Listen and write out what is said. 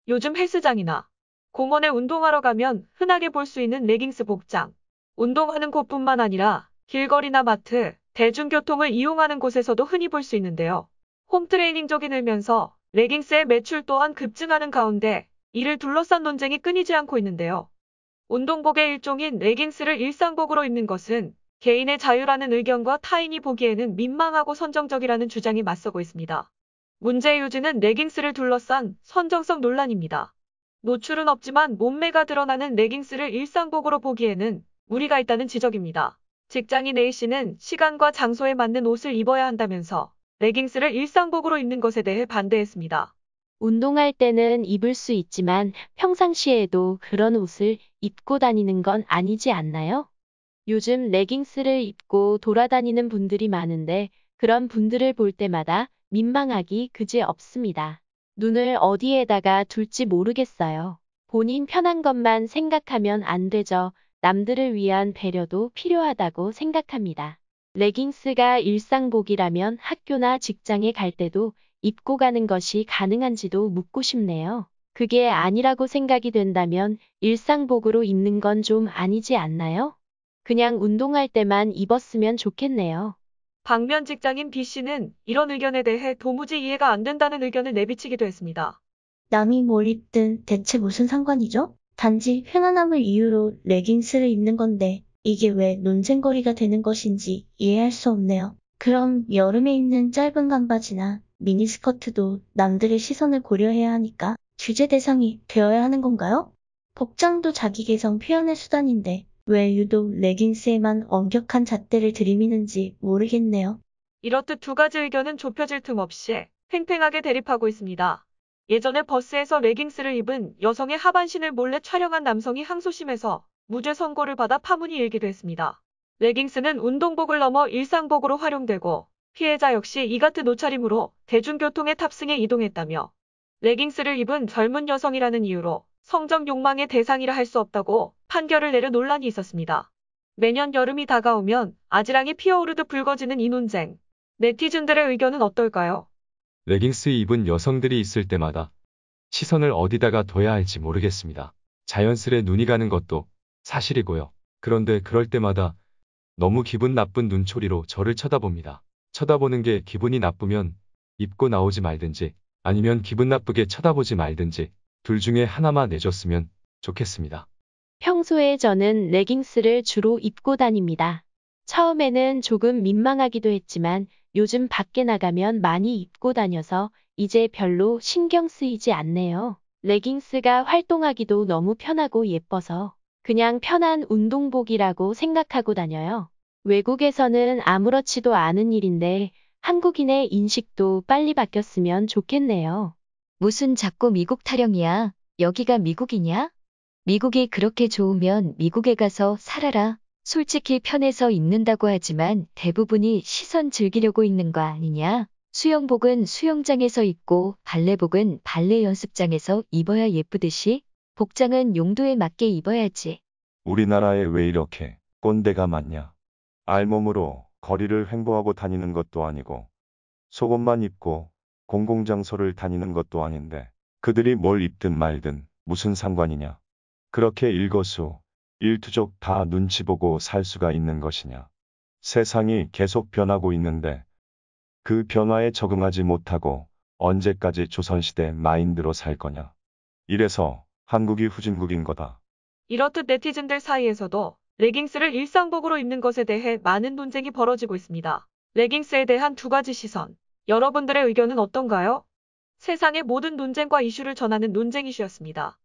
요즘 헬스장이나 공원에 운동하러 가면 흔하게 볼 수 있는 레깅스 복장. 운동하는 곳뿐만 아니라 길거리나 마트, 대중교통을 이용하는 곳에서도 흔히 볼 수 있는데요. 홈트레이닝족이 늘면서 레깅스의 매출 또한 급증하는 가운데 이를 둘러싼 논쟁이 끊이지 않고 있는데요. 운동복의 일종인 레깅스를 일상복으로 입는 것은 개인의 자유라는 의견과 타인이 보기에는 민망하고 선정적이라는 주장이 맞서고 있습니다. 문제의 요지는 레깅스를 둘러싼 선정성 논란입니다. 노출은 없지만 몸매가 드러나는 레깅스를 일상복으로 보기에는 무리가 있다는 지적입니다. 직장인 A씨는 시간과 장소에 맞는 옷을 입어야 한다면서 레깅스를 일상복으로 입는 것에 대해 반대했습니다. 운동할 때는 입을 수 있지만 평상시에도 그런 옷을 입고 다니는 건 아니지 않나요? 요즘 레깅스를 입고 돌아다니는 분들이 많은데 그런 분들을 볼 때마다 민망하기 그지 없습니다. 눈을 어디에다가 둘지 모르겠어요. 본인 편한 것만 생각하면 안 되죠. 남들을 위한 배려도 필요하다고 생각합니다. 레깅스가 일상복이라면 학교나 직장에 갈 때도 입고 가는 것이 가능한지도 묻고 싶네요. 그게 아니라고 생각이 된다면 일상복으로 입는 건 좀 아니지 않나요? 그냥 운동할 때만 입었으면 좋겠네요. 방면 직장인 B씨는 이런 의견에 대해 도무지 이해가 안 된다는 의견을 내비치기도 했습니다. 남이 뭘 입든 대체 무슨 상관이죠? 단지 편안함을 이유로 레깅스를 입는 건데 이게 왜 논쟁거리가 되는 것인지 이해할 수 없네요. 그럼 여름에 입는 짧은 반바지나 미니스커트도 남들의 시선을 고려해야 하니까 규제 대상이 되어야 하는 건가요? 복장도 자기 개성 표현의 수단인데 왜 유독 레깅스에만 엄격한 잣대를 들이미는지 모르겠네요. 이렇듯 두 가지 의견은 좁혀질 틈 없이 팽팽하게 대립하고 있습니다. 예전에 버스에서 레깅스를 입은 여성의 하반신을 몰래 촬영한 남성이 항소심에서 무죄 선고를 받아 파문이 일기도 했습니다. 레깅스는 운동복을 넘어 일상복으로 활용되고 피해자 역시 이 같은 옷차림으로 대중교통에 탑승해 이동했다며 레깅스를 입은 젊은 여성이라는 이유로 성적 욕망의 대상이라 할 수 없다고 판결을 내려 논란이 있었습니다. 매년 여름이 다가오면 아지랑이 피어오르듯 불거지는 이 논쟁. 네티즌들의 의견은 어떨까요? 레깅스 입은 여성들이 있을 때마다 시선을 어디다가 둬야 할지 모르겠습니다. 자연스레 눈이 가는 것도 사실이고요. 그런데 그럴 때마다 너무 기분 나쁜 눈초리로 저를 쳐다봅니다. 쳐다보는 게 기분이 나쁘면 입고 나오지 말든지 아니면 기분 나쁘게 쳐다보지 말든지 둘 중에 하나만 내줬으면 좋겠습니다. 평소에 저는 레깅스를 주로 입고 다닙니다. 처음에는 조금 민망하기도 했지만 요즘 밖에 나가면 많이 입고 다녀서 이제 별로 신경 쓰이지 않네요. 레깅스가 활동하기도 너무 편하고 예뻐서 그냥 편한 운동복이라고 생각하고 다녀요. 외국에서는 아무렇지도 않은 일인데 한국인의 인식도 빨리 바뀌었으면 좋겠네요. 무슨 자꾸 미국 타령이야? 여기가 미국이냐? 미국이 그렇게 좋으면 미국에 가서 살아라. 솔직히 편해서 입는다고 하지만 대부분이 시선 즐기려고 입는 거 아니냐? 수영복은 수영장에서 입고 발레복은 발레 연습장에서 입어야 예쁘듯이 복장은 용도에 맞게 입어야지. 우리나라에 왜 이렇게 꼰대가 많냐? 알몸으로 거리를 횡보하고 다니는 것도 아니고 속옷만 입고 공공장소를 다니는 것도 아닌데 그들이 뭘 입든 말든 무슨 상관이냐? 그렇게 일거수, 일투족 다 눈치 보고 살 수가 있는 것이냐? 세상이 계속 변하고 있는데 그 변화에 적응하지 못하고 언제까지 조선시대 마인드로 살 거냐? 이래서 한국이 후진국인 거다. 이렇듯 네티즌들 사이에서도 레깅스를 일상복으로 입는 것에 대해 많은 논쟁이 벌어지고 있습니다. 레깅스에 대한 두 가지 시선. 여러분들의 의견은 어떤가요? 세상의 모든 논쟁과 이슈를 전하는 논쟁 이슈였습니다.